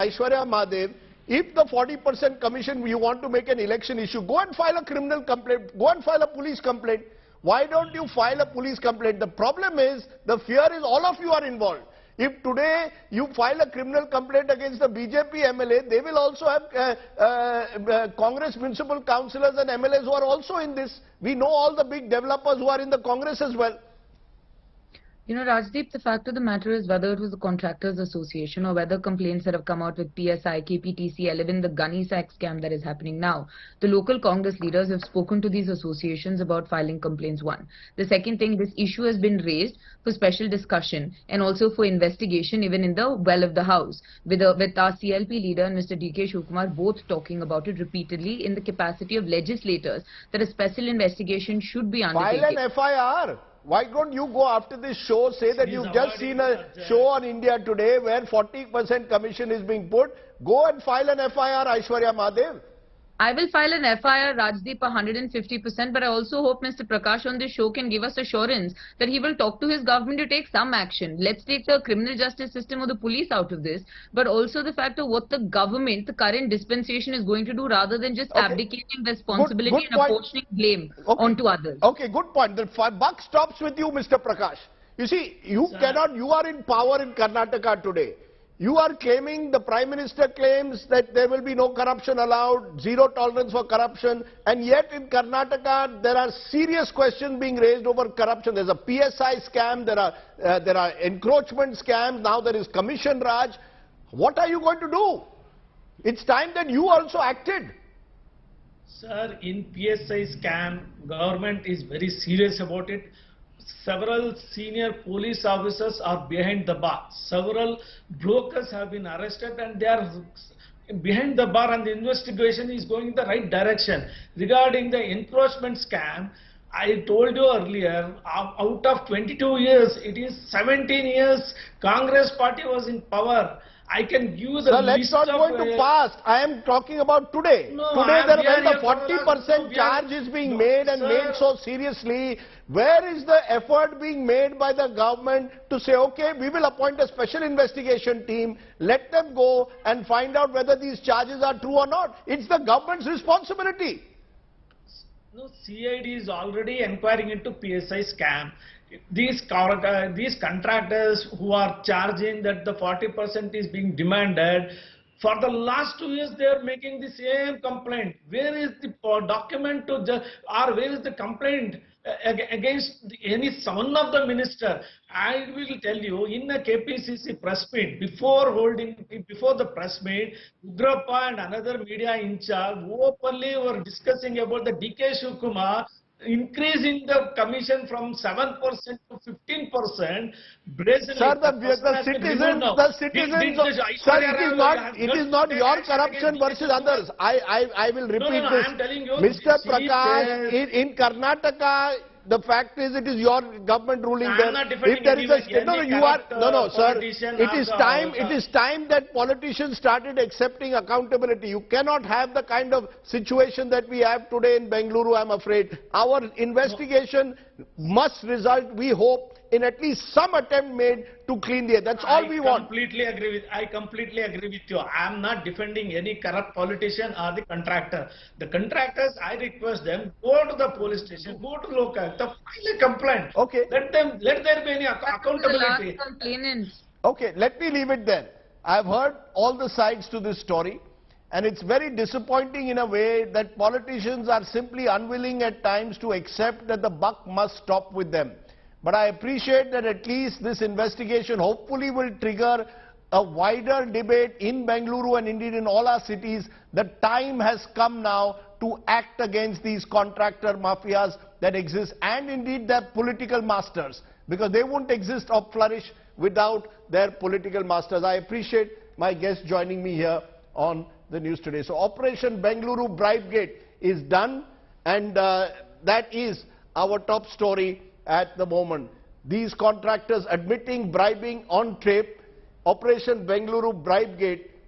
Aishwarya Mahadev, if the 40% commission you want to make an election issue, go and file a criminal complaint, go and file a police complaint. Why don't you file a police complaint? The problem is, the fear is all of you are involved. If today you file a criminal complaint against the BJP MLA, they will also have Congress municipal councillors and MLAs who are also in this. We know all the big developers who are in the Congress as well. You know, Rajdeep, the fact of the matter is whether it was the Contractors Association or whether complaints that have come out with PSI, KPTC, even the gunny sack scam that is happening now, the local Congress leaders have spoken to these associations about filing complaints. One. The second thing, this issue has been raised for special discussion and also for investigation even in the well of the house, with our CLP leader and Mr. D.K. Shivkumar both talking about it repeatedly in the capacity of legislators that a special investigation should be undertaken. File an FIR. Why don't you go after this show, say that you've just seen a show on India Today where 40% commission is being put. Go and file an FIR, Aishwarya Mahadev. I will file an FIR, Rajdeep, 150%, but I also hope Mr. Prakash on this show can give us assurance that he will talk to his government to take some action. Let's take the criminal justice system or the police out of this, but also the fact of what the government, the current dispensation is going to do rather than just abdicating responsibility and apportioning blame onto others. Okay, good point. The buck stops with you, Mr. Prakash. You see, you are in power in Karnataka today. You are claiming, the Prime Minister claims that there will be no corruption allowed, zero tolerance for corruption, and yet in Karnataka there are serious questions being raised over corruption. There's a PSI scam, there are encroachment scams, now there is Commission Raj. What are you going to do? It's time that you also acted. Sir, in PSI scam, government is very serious about it. Several senior police officers are behind the bar. Several brokers have been arrested and they are behind the bar, and the investigation is going in the right direction. Regarding the encroachment scam, I told you earlier, out of 22 years, it is 17 years Congress party was in power. I can give the Sir, let's not go into past. I am talking about today. Today, when the 40% charge is being made and made so seriously, where is the effort being made by the government to say, okay, we will appoint a special investigation team, let them go and find out whether these charges are true or not? It's the government's responsibility. No, CID is already inquiring into PSI scam. These contractors who are charging that the 40% is being demanded, for the last 2 years they are making the same complaint. Where is the document to or where is the complaint against one of the minister? I will tell you, in a KPCC press meet, before the press meet, Ugrappa and another media in charge openly were discussing about the D.K. Shivkumar increasing the commission from 7% to 15%. Sir, the citizens, sir, it is not your corruption versus others. I will repeat this. I am telling you, Mr. Prakash, in Karnataka, the fact is it is your government ruling there. If there is sir. It is time that politicians started accepting accountability. You cannot have the kind of situation that we have today in Bengaluru, I'm afraid. Our investigation must result, we hope, in at least some attempt made to clean the air. That's all we want. I completely agree with you. I am not defending any corrupt politician or the contractor. The contractors, I request them, go to the police station, go to local, file a complaint. Okay. Let there be any accountability. Okay, let me leave it there. I've heard all the sides to this story, and it's very disappointing in a way that politicians are simply unwilling at times to accept that the buck must stop with them. But I appreciate that at least this investigation hopefully will trigger a wider debate in Bengaluru and indeed in all our cities. The time has come now to act against these contractor mafias that exist, and indeed their political masters, because they won't exist or flourish without their political masters. I appreciate my guest joining me here on the news today. So Operation Bengaluru Bribegate is done, and that is our top story at the moment. These contractors admitting bribing on tape. Operation Bengaluru Bribegate